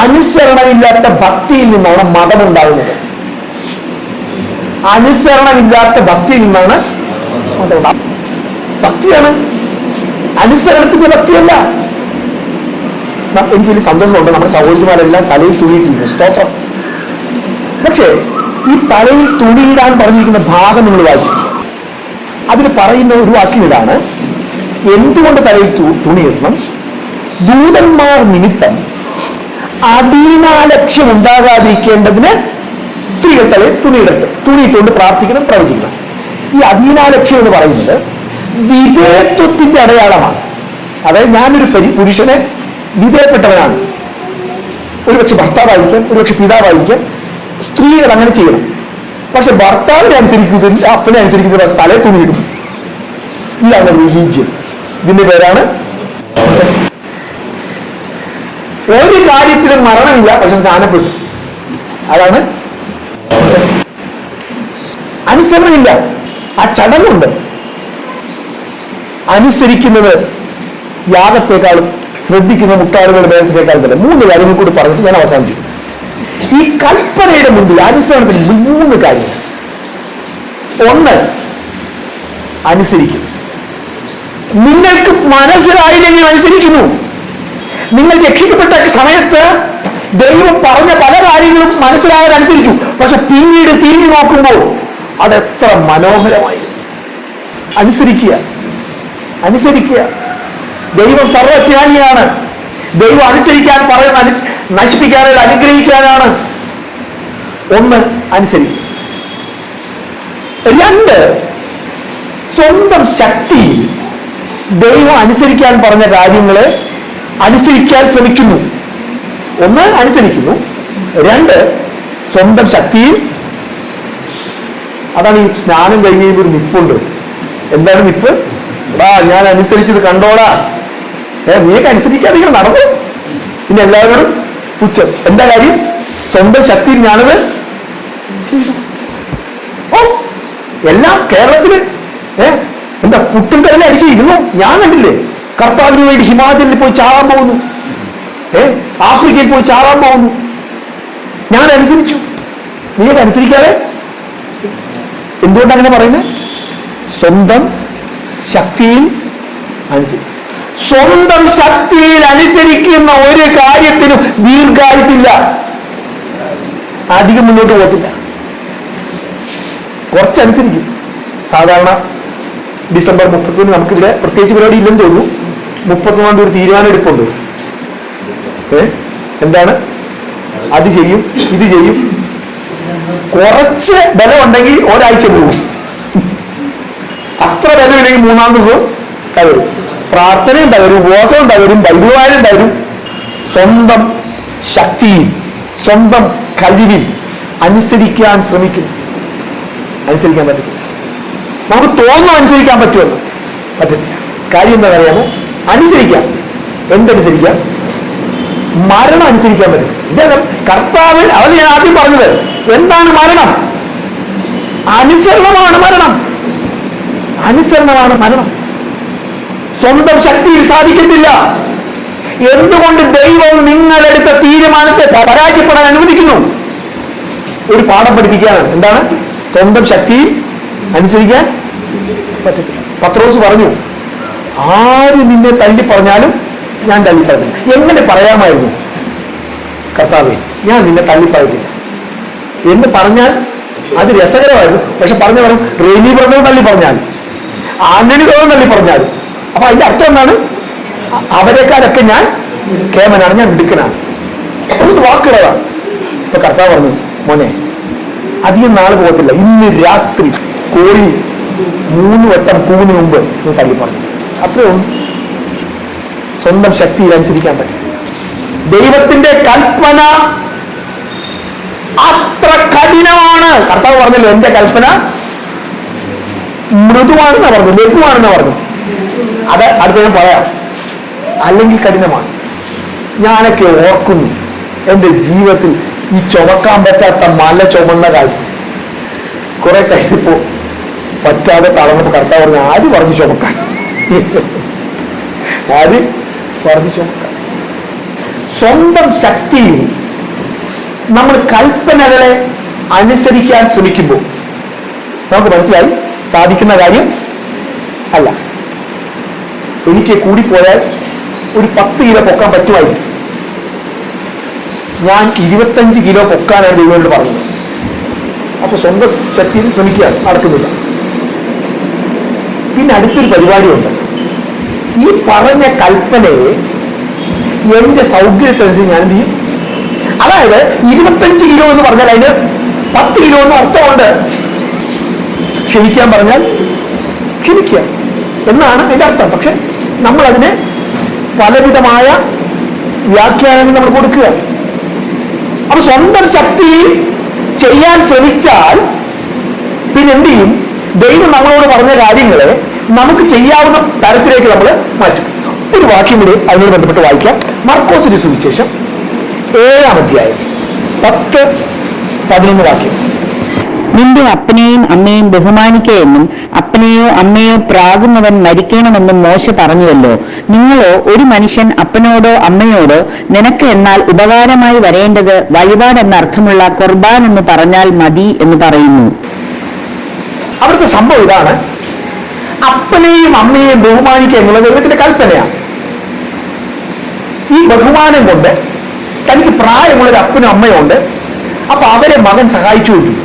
അനുസരണമില്ലാത്ത ഭക്തിയിൽ നിന്നാണ് മതം ഉണ്ടാകുന്നത്. അനുസരണമില്ലാത്ത ഭക്തിയിൽ നിന്നാണ് മതം ഉണ്ടാകുന്നത്. ഭക്തിയാണ്, അനുസരണത്തിന്റെ ഭക്തിയല്ല. എനിക്ക് വലിയ സന്തോഷമുണ്ട്, നമ്മുടെ സഹോദരിമാരെല്ലാം തലയിൽ തുണിയിട്ടിരിക്കുന്നു, സ്തോത്രം. പക്ഷേ ഈ തലയിൽ തുണിയിടാൻ പറഞ്ഞിരിക്കുന്ന ഭാഗം നിങ്ങൾ വായിച്ചു. അതിൽ പറയുന്ന ഒരു വാക്യം ഇതാണ്: എന്തുകൊണ്ട് തലയിൽ തുണിയിടണം? ദൂതന്മാർ നിമിത്തം അധീനാലക്ഷ്യം ഉണ്ടാകാതിരിക്കേണ്ടതിന് സ്ത്രീകൾ തലയിൽ തുണിയിട്ടുകൊണ്ട് പ്രാർത്ഥിക്കണം, പ്രവചിക്കണം. ഈ അധീനാലക്ഷ്യം എന്ന് പറയുന്നത് വിധേയത്വത്തിന്റെ അടയാളമാണ്. അതായത് ഞാനൊരു പുരുഷനെ വിധേയപ്പെട്ടവനാണ്. ഒരുപക്ഷെ ഭർത്താവായിരിക്കാം, ഒരുപക്ഷെ പിതാവായിരിക്കാം. സ്ത്രീകൾ അങ്ങനെ ചെയ്യണം. പക്ഷെ ഭർത്താവിനെ അനുസരിക്കുന്നതിൽ, അപ്പനെ അനുസരിക്കുന്നതിൽ തലയിൽ തുണിയിടും. ഇതാണ് റിലീജിയൻ. ഇതിന്റെ പേരാണ്. ഒരു കാര്യത്തിലും മരണമില്ല, പക്ഷെ സ്നാനപ്പെട്ടു. അതാണ് അനുസരണമില്ല. ആ ചടങ്ങുണ്ട്. അനുസരിക്കുന്നത് യാഗത്തെക്കാളും ശ്രദ്ധിക്കുന്ന മുട്ടാടുകളുടെ മേധസ്സിനേക്കാളും തന്നെ. 3 കാര്യങ്ങൾ കൂടി പറഞ്ഞിട്ട് ഞാൻ അവസാനിപ്പിക്കും. ഈ കൽപ്പനയുടെ മുമ്പിൽ, അനുസരണത്തിന് മുമ്പിൽ 3 കാര്യങ്ങൾ. 1, അനുസരിക്കും. നിങ്ങൾക്ക് മനസ്സിലായില്ലെങ്കിൽ അനുസരിക്കുന്നു. നിങ്ങൾ രക്ഷിക്കപ്പെട്ട സമയത്ത് ദൈവം പറഞ്ഞ പല കാര്യങ്ങളും മനസ്സിലാകാൻ അനുസരിച്ചു. പക്ഷെ പിന്നീട് തിരിഞ്ഞു നോക്കുമ്പോൾ അതെത്ര മനോഹരമായി. അനുസരിക്കുക. ദൈവം സർവജ്ഞാനിയാണ്. ദൈവം അനുസരിക്കാൻ പറയുന്ന നശിപ്പിക്കാനല്ല, അനുഗ്രഹിക്കാനാണ്. 1, അനുസരിക്കുക. 2, സ്വന്തം ശക്തിയിൽ ദൈവം അനുസരിക്കാൻ പറഞ്ഞ കാര്യങ്ങളെ അനുസരിക്കാൻ ശ്രമിക്കുന്നു. 1, അനുസരിക്കുന്നു. 2, സ്വന്തം ശക്തിയിൽ. അതാണ് ഈ സ്നാനം കഴിഞ്ഞ ഒരു നിപ്പുണ്ട്. എന്താണ് നിപ്പ്? ഞാൻ അനുസരിച്ചത് കണ്ടോടാ, നീയൊക്കെ അനുസരിക്കാതെ നടന്നു. പിന്നെ എല്ലാവരോടും പുച്ഛം. എന്താ കാര്യം? സ്വന്തം ശക്തിയിൽ ഞാനത് ചെയ്തു. എല്ലാം കേരളത്തില് എന്താ പുട്ടും കരലെ അടിച്ചിരുന്നു. ഞാൻ കണ്ടില്ലേ, കർത്താവിന് വേണ്ടി ഹിമാചലിൽ പോയി ചാവാൻ പോകുന്നു, ആഫ്രിക്കയിൽ പോയി ചാവാൻ പോകുന്നു. ഞാൻ അനുസരിച്ചു. നീയൊക്കെ അനുസരിക്കാതെ. എന്തുകൊണ്ടങ്ങനെ പറയുന്നത്? സ്വന്തം ശക്തിയിൽ അനുസരിക്കും. സ്വന്തം ശക്തിയിൽ അനുസരിക്കുന്ന ഒരു കാര്യത്തിനും ദീർഘായുസില്ല, അധികം മുന്നോട്ട് പോകത്തില്ല. കുറച്ചനുസരിക്കും. സാധാരണ ഡിസംബർ 31 നമുക്കിവിടെ പ്രത്യേകിച്ച് പരിപാടി ഇല്ലെന്ന് തോന്നുന്നു. 31 ഒരു തീരുമാനം എടുപ്പുണ്ട്. എന്താണ്? അത് ചെയ്യും, ഇത് ചെയ്യും. കുറച്ച് ബലമുണ്ടെങ്കിൽ ഒരാഴ്ച പോകും. അത്ര ബലമില്ലെങ്കിൽ മൂന്നാം ദിവസവും തകരും. പ്രാർത്ഥനയും തകരും, ഉപവാസവും തകരും, ബൈബിൾ വായനയും തകരും. സ്വന്തം ശക്തിയിൽ, സ്വന്തം കഴിവിൽ അനുസരിക്കാൻ ശ്രമിക്കും. അനുസരിക്കാൻ പറ്റത്തില്ല. നമുക്ക് തോന്നുന്നു അനുസരിക്കാൻ പറ്റുമെന്ന്, പറ്റത്തില്ല. കാര്യം എന്താ പറയാമോ? അനുസരിക്കാം. എന്തനുസരിക്കാം? മരണം അനുസരിക്കാൻ പറ്റും. ഇതെല്ലാം കർത്താവിൽ, അത് ഞാൻ ആദ്യം പറഞ്ഞത്. എന്താണ് മരണം? അനുസരണമാണ് മരണം. അനുസരണമാണ് മരണം. സ്വന്തം ശക്തിയിൽ സാധിക്കത്തില്ല. എന്തുകൊണ്ട് ദൈവം നിങ്ങളെടുത്ത തീരുമാനത്തെ പരാജയപ്പെടാൻ അനുവദിക്കുന്നു? ഒരു പാഠം പഠിപ്പിക്കാനാണ്. എന്താണ്? സ്വന്തം ശക്തിയിൽ അനുസരിക്കാൻ പറ്റത്തില്ല. പത്രോസ് പറഞ്ഞു, ആര് നിന്നെ തള്ളി പറഞ്ഞാലും ഞാൻ തള്ളി പറഞ്ഞില്ല. എങ്ങനെ പറയാമായിരുന്നു? കർത്താവേ, ഞാൻ നിന്നെ തള്ളി പറഞ്ഞില്ല എന്ന് പറഞ്ഞാൽ അത് രസകരമായിരുന്നു. പക്ഷെ പറഞ്ഞു പറഞ്ഞു റേനി ബ്രദർ തള്ളി പറഞ്ഞാൽ, ആന്റണി സോദരൻ തള്ളി പറഞ്ഞാൽ, അപ്പൊ അതിന്റെ അർത്ഥം എന്താണ്? അവരെക്കാളൊക്കെ ഞാൻ കേമനാണ്, ഞാൻ മിടുക്കനാണ്. അപ്പൊ വാക്കുകളാണ്. ഇപ്പൊ കർത്താവ് പറഞ്ഞു, മോനെ അധികം നാളെ പോകത്തില്ല, ഇന്ന് രാത്രി കോഴി 3 വട്ടം കൂവിന് മുമ്പ് നീ തള്ളി പറഞ്ഞു. അത്രേ ഉള്ളൂ. സ്വന്തം ശക്തിയിൽ അനുസരിക്കാൻ പറ്റില്ല. ദൈവത്തിന്റെ കൽപ്പന അത്ര കഠിനമാണ്. കർത്താവ് പറഞ്ഞല്ലോ, എന്റെ കൽപ്പന മൃദുവാണെന്നാ പറഞ്ഞു, ലഘുവാണെന്നാ പറഞ്ഞു. അത് അടുത്ത ഞാൻ പറയാം. അല്ലെങ്കിൽ കഠിനമാണ്. ഞാനൊക്കെ ഓർക്കുന്നു എൻ്റെ ജീവിതത്തിൽ ഈ ചുമക്കാൻ പറ്റാത്ത മല ചുമന്ന കാലം. കുറെ കഴിഞ്ഞപ്പോ പറ്റാതെ തളർന്നപ്പോ കർത്താവ് പറഞ്ഞു, ആര് പറഞ്ഞു ചുമക്കാൻ? ആര് പറഞ്ഞു ചുമക്കാൻ? സ്വന്തം ശക്തിയിൽ നമ്മൾ കൽപ്പനകളെ അനുസരിക്കാൻ ശ്രമിക്കുമ്പോൾ നമുക്ക് മനസ്സിലായി സാധിക്കുന്ന കാര്യം അല്ല. എനിക്ക് കൂടിപ്പോയാൽ ഒരു 10 കിലോ പൊക്കാൻ പറ്റുമായിരിക്കും. ഞാൻ 25 കിലോ പൊക്കാനാണ് ദൈവത്തോട് പറഞ്ഞത്. അപ്പൊ സ്വന്തം ശക്തിയിൽ ശ്രമിക്കുകയാണ്, നടക്കുന്നില്ല. പിന്നെ അടുത്തൊരു പരിപാടിയുണ്ട്. ഈ പറഞ്ഞ കൽപ്പനയെ എന്റെ സൗകര്യത്തിനനുസരിച്ച് ഞാൻ എന്ത് ചെയ്യും? അതായത് 25 കിലോ എന്ന് പറഞ്ഞാൽ അതിന് 10 കിലോ എന്ന് അർത്ഥമുണ്ട്. ക്ഷമിക്കാൻ പറഞ്ഞാൽ ക്ഷമിക്കുക എന്നാണ് അതിന്റെ അർത്ഥം. പക്ഷെ നമ്മൾ അതിന് പലവിധമായ വ്യാഖ്യാനങ്ങൾ നമ്മൾ കൊടുക്കുക. അപ്പൊ സ്വന്തം ശക്തിയിൽ ചെയ്യാൻ ശ്രമിച്ചാൽ പിന്നെ എന്ത് ചെയ്യും? ദൈവം നമ്മളോട് പറഞ്ഞ കാര്യങ്ങളെ നമുക്ക് ചെയ്യാവുന്ന തരത്തിലേക്ക് നമ്മൾ മാറ്റും. ഒരു വാക്യം കൂടി അതിനോട് ബന്ധപ്പെട്ട് വായിക്കാം. മർക്കോസിന്റെ സുവിശേഷം 7-ാം അധ്യായം 10-11 വാക്യം. നിന്റെ അപ്പനെയും അമ്മയും ബഹുമാനിക്കയെന്നും അപ്പനെയോ അമ്മയോ പ്രാകുന്നവൻ മരിക്കണമെന്നും മോശ പറഞ്ഞുവല്ലോ. നിങ്ങളോ ഒരു മനുഷ്യൻ അപ്പനോടോ അമ്മയോടോ നിനക്ക് എന്നാൽ ഉപകാരമായി വരേണ്ടത് വഴിപാട് എന്നർത്ഥമുള്ള ഖുർബാൻ എന്ന് പറഞ്ഞാൽ മതി എന്ന് പറയുന്നു. അവിടുത്തെ സംഭവം ഇതാണ്. അപ്പനെയും അമ്മയെയും ബഹുമാനിക്കുക എന്നുള്ളത് ദൈവത്തിന്റെ കൽപ്പനയാണ്. ഈ ബഹുമാനം കൊണ്ട് തനിക്ക് പ്രായമുള്ളൊരു അപ്പനും അമ്മയും ഉണ്ട്. അപ്പൊ അവരെ മകൻ സഹായിച്ചുകൊണ്ടിരിക്കും.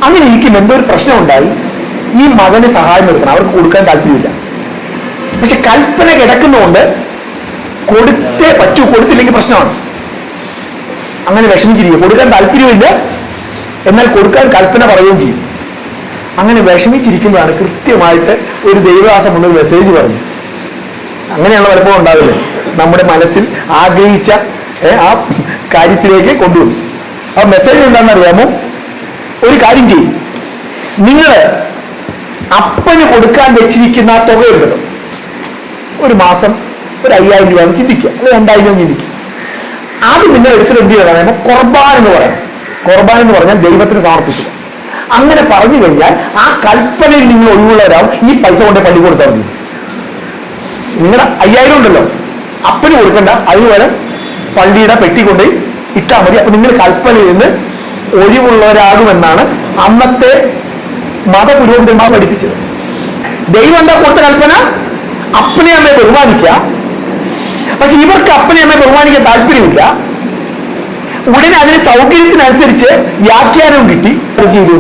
അങ്ങനെ ഇരിക്കും എന്തോ ഒരു പ്രശ്നം ഉണ്ടായി. ഈ മകന് സഹായം നിർത്തണം, അവർക്ക് കൊടുക്കാൻ താല്പര്യമില്ല. പക്ഷെ കൽപ്പന കിടക്കുന്നതുകൊണ്ട് കൊടുത്തേ പറ്റൂ, കൊടുത്തില്ലെങ്കിൽ പ്രശ്നമാണ്. അങ്ങനെ വിഷമിച്ചിരിക്കും. കൊടുക്കാൻ താല്പര്യമില്ല, എന്നാൽ കൊടുക്കാൻ കൽപ്പന പറയുകയും ചെയ്യും. അങ്ങനെ വിഷമിച്ചിരിക്കുമ്പോഴാണ് കൃത്യമായിട്ട് ഒരു ദൈവദാസൻ മുന്നിൽ മെസ്സേജ് പറഞ്ഞു. അങ്ങനെയുള്ള പലപ്പോഴും ഉണ്ടാവില്ലേ, നമ്മുടെ മനസ്സിൽ ആഗ്രഹിച്ച ആ കാര്യത്തിലേക്ക് കൊണ്ടുവന്നു. ആ മെസ്സേജ് എന്താണെന്നറിയാമോ? ഒരു കാര്യം ചെയ്യും, നിങ്ങൾ അപ്പന് കൊടുക്കാൻ വെച്ചിരിക്കുന്ന ആ തുകയുണ്ടല്ലോ, ഒരു മാസം ഒരു 5000 രൂപ ചിന്തിക്കുക, അല്ലെങ്കിൽ 2000 ചിന്തിക്കുക. അത് നിങ്ങൾ എടുത്തിട്ട് എന്ത് ചെയ്യണം പറയുമ്പോൾ ഖുർബാൻ എന്ന് പറയാം. ഖുർബാൻ എന്ന് പറഞ്ഞാൽ ദൈവത്തിന് സമർപ്പിക്കുക. അങ്ങനെ പറഞ്ഞു കഴിഞ്ഞാൽ ആ കൽപ്പനയിൽ നിങ്ങൾ ഒഴിവുള്ളവരാവും. ഈ പൈസ കൊണ്ട് പള്ളി കൊടുത്താൽ മതി. നിങ്ങളുടെ 5000 ഉണ്ടല്ലോ, അപ്പന് കൊടുക്കണ്ട, അതുപോലെ പള്ളിയുടെ പെട്ടി കൊണ്ട് ഇട്ടാൽ മതി. അപ്പൊ നിങ്ങൾ കൽപ്പനയിൽ നിന്ന് ഒഴിവുള്ളവരാകുമെന്നാണ് അന്നത്തെ മതപുരോഹിതന്മാർ പഠിപ്പിച്ചത്. ദൈവം എന്താ കൊടുത്ത കൽപ്പന? അപ്പനെ അമ്മയെ ബഹുമാനിക്കുക. പക്ഷെ ഇവർക്ക് അപ്പനെ അമ്മയെ ബഹുമാനിക്കാൻ താല്പര്യമില്ല. ഉടനെ അതിന് സൗകര്യത്തിനനുസരിച്ച് വ്യാഖ്യാനവും കിട്ടി ചെയ്തു.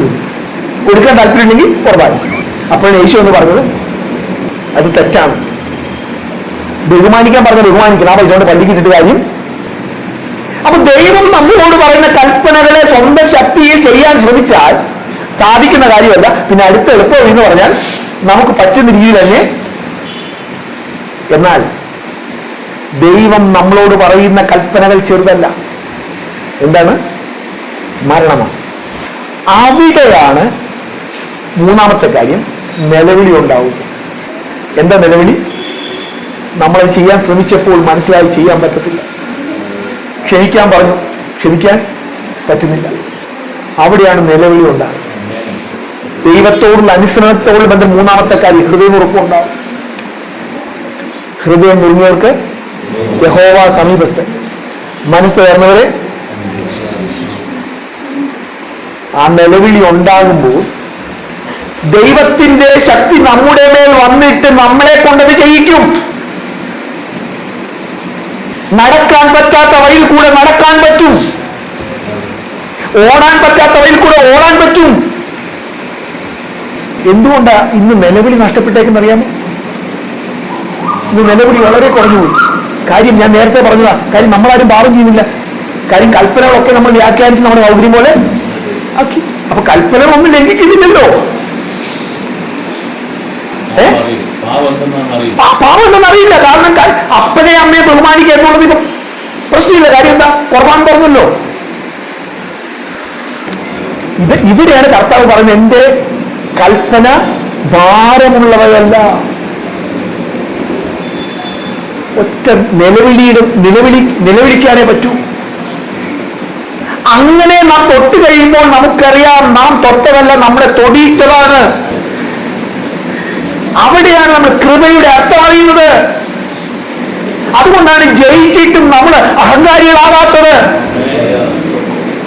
കൊടുക്കാൻ താല്പര്യമില്ലെങ്കിൽ കുറവായി. അപ്പോഴാണ് യേശു എന്ന് പറഞ്ഞത് അത് തെറ്റാണ്. ബഹുമാനിക്കാൻ പറഞ്ഞ ബഹുമാനിക്കണം, ആ പൈസ കൊണ്ട് പള്ളിക്ക് ഇട്ടിട്ട് കാര്യം. അപ്പൊ ദൈവം നമ്മളോട് പറയുന്ന കൽപ്പനകളെ സ്വന്തം ശക്തിയിൽ ചെയ്യാൻ ശ്രമിച്ചാൽ സാധിക്കുന്ന കാര്യമല്ല. പിന്നെ അടുത്ത എളുപ്പം എന്ന് പറഞ്ഞാൽ നമുക്ക് പറ്റുന്ന രീതി തന്നെ. എന്നാൽ ദൈവം നമ്മളോട് പറയുന്ന കൽപ്പനകൾ ചെറുതല്ല. എന്താണ്? മരണമാണ്. അവിടെയാണ് മൂന്നാമത്തെ കാര്യം, നിലവിളി ഉണ്ടാവുക. എന്താ നിലവിളി? നമ്മളത് ചെയ്യാൻ ശ്രമിച്ചപ്പോൾ മനസ്സിലായി ചെയ്യാൻ പറ്റത്തില്ല. ക്ഷമിക്കാൻ പറഞ്ഞു, ക്ഷമിക്കാൻ പറ്റുന്നില്ല. അവിടെയാണ് നിലവിളി ഉണ്ടാകുന്നത്. ദൈവത്തോടുള്ള അനുസരണത്തോടുള്ള ബന്ധം. മൂന്നാമത്തെ കാര്യം, ഹൃദയമുറപ്പുണ്ടാവും. ഹൃദയം മുറിഞ്ഞവർക്ക് യഹോവ സമീപസ്ഥൻ, മനസ്സ് തുറന്നവരെ. ആ നിലവിളി ഉണ്ടാകുമ്പോൾ ദൈവത്തിന്റെ ശക്തി നമ്മുടെ മേൽ വന്നിട്ട് നമ്മളെ കൊണ്ടത് ചെയ്യിക്കും. നടക്കാൻ പറ്റാത്ത വഴിയിൽ കൂടെ നടക്കാൻ പറ്റും, ഓടാൻ പറ്റാത്ത വഴിയിൽ കൂടെ ഓടാൻ പറ്റും. എന്തുകൊണ്ടാ ഇന്ന് നിലവിളി നഷ്ടപ്പെട്ടേക്കെന്നറിയാമോ? ഇന്ന് നിലവിളി വളരെ കുറഞ്ഞുപോയി. കാര്യം ഞാൻ നേരത്തെ പറഞ്ഞതാ. കാര്യം നമ്മളാരും പാപം ചെയ്യുന്നില്ല. കാര്യം കൽപ്പനകളൊക്കെ നമ്മൾ വ്യാഖ്യാനിച്ച് നമ്മുടെ സൗകര്യം പോലെ ആക്കി. അപ്പൊ കൽപ്പനകളൊന്നും ലംഘിക്കുന്നില്ലല്ലോ. പാപം എന്തെന്ന് അറിയില്ല. കാരണം അപ്പനെ അമ്മയെ ബഹുമാനിക്കുക എന്നുള്ളത് ഇപ്പം പ്രശ്നമില്ല. കാര്യം എന്താ? ഖുർആൻ പറഞ്ഞല്ലോ. ഇവിടെയാണ് കർത്താവ് പറയുന്നത്, എന്റെ കൽപ്പന ഭാരമുള്ളവയല്ല. ഒറ്റ നിലവിളിക്കാനേ പറ്റൂ. അങ്ങനെ നാം തൊട്ട് കഴിയുമ്പോൾ നമുക്കറിയാം നാം തൊട്ടതല്ല, നമ്മളെ തൊടിയിച്ചതാണ്. അവിടെയാണ് നമ്മൾ കൃപയുടെ അർത്ഥം അറിയുന്നത്. അതുകൊണ്ടാണ് ജയിച്ചിട്ടും നമ്മൾ അഹങ്കാരികളാകാത്തത്,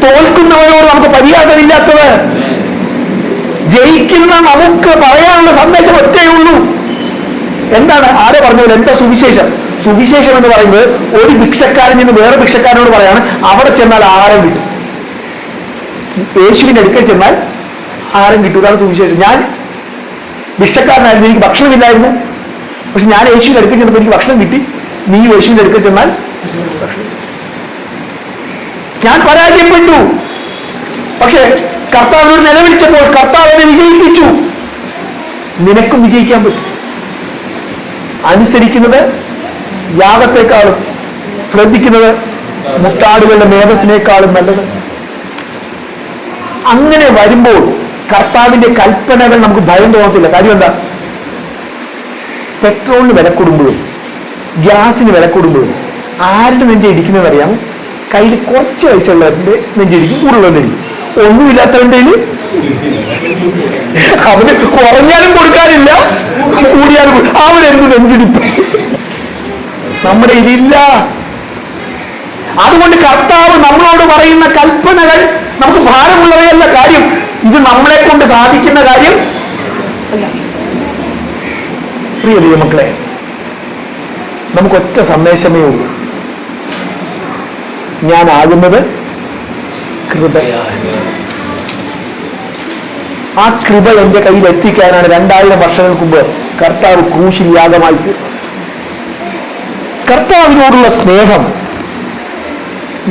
തോൽക്കുന്നവരോട് നമുക്ക് പരിഹാസമില്ലാത്തത്. ജയിക്കുന്ന നമുക്ക് പറയാനുള്ള സന്ദേശം ഒറ്റയുള്ളൂ. എന്താണ്? ആരെ പറഞ്ഞത്? എന്താ സുവിശേഷം? സുവിശേഷം എന്ന് പറയുന്നത് ഒരു ഭിക്ഷക്കാരൻ നിന്ന് വേറെ ഭിക്ഷക്കാരനോട് പറയാണ്, അവിടെ ചെന്നാൽ ആഹാരം കിട്ടും. യേശുവിന്റെ അടുക്കൽ ചെന്നാൽ ആഹാരം കിട്ടും. ഇതാണ് സുവിശേഷം. ഞാൻ ഭിക്ഷക്കാരനായിരുന്നു, എനിക്ക് ഭക്ഷണമില്ലായിരുന്നു. പക്ഷെ ഞാൻ യേശുവിന്റെ അടുക്കൽ ചെന്നപ്പോൾ എനിക്ക് ഭക്ഷണം കിട്ടി. നീ യേശുവിന്റെ അടുക്കൽ ചെന്നാൽ ഞാൻ പരാജയപ്പെട്ടു. പക്ഷെ കർത്താവിനോട് നിലവിളിച്ചപ്പോൾ കർത്താവ് എന്നെ വിജയിപ്പിച്ചു. നിനക്കും വിജയിക്കാൻ പറ്റും. അനുസരിക്കുന്നത് യാഗത്തെക്കാളും ശ്രദ്ധിക്കുന്നത് മുട്ടാടുകളുടെ മേധസ്സിനേക്കാളും നല്ലത്. അങ്ങനെ വരുമ്പോൾ കർത്താവിന്റെ കൽപ്പനകൾ നമുക്ക് ഭയം തോന്നത്തില്ല. കാര്യം എന്താ? പെട്രോളിന് വില കൂടുമ്പോഴും ഗ്യാസിന് വില കൂടുമ്പോഴും ആരുടെ നെഞ്ച ഇടിക്കുന്നത് അറിയാമോ? കയ്യിൽ കുറച്ച് പൈസ ഉള്ളവരുടെ നെഞ്ചിടിക്കും, കൂടുതലുള്ളവരുടെ ഇടിക്കും. ഒന്നുമില്ലാത്തവന്റെ അവന് കുറഞ്ഞാലും കൊടുക്കാനില്ല, കൂടിയാലും അവരെന്ത് നെഞ്ചിടിപ്പ്. നമ്മുടെ ഇതില്ല. അതുകൊണ്ട് കർത്താവ് നമ്മളോട് പറയുന്ന കൽപ്പനകൾ നമുക്ക് ഭാരമുള്ളവയല്ല. കാര്യം ഇത് നമ്മളെ കൊണ്ട് സാധിക്കുന്ന കാര്യം അല്ല. പ്രിയ ദൈവമക്കളെ, നമുക്കൊറ്റ സന്ദേശമേ ഉള്ളൂ. ഞാനാകുന്നത് കൃപയാണ്. ആ കൃപ എന്റെ കയ്യിൽ എത്തിക്കാനാണ് 2000 വർഷങ്ങൾക്ക് മുമ്പ് കർത്താവ് ക്രൂശിൽ യാഗമായി തീർന്നത്. കർത്താവിനോടുള്ള സ്നേഹം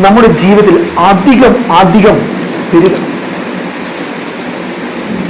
നമ്മുടെ ജീവിതത്തിൽ അധികം പെരുകും.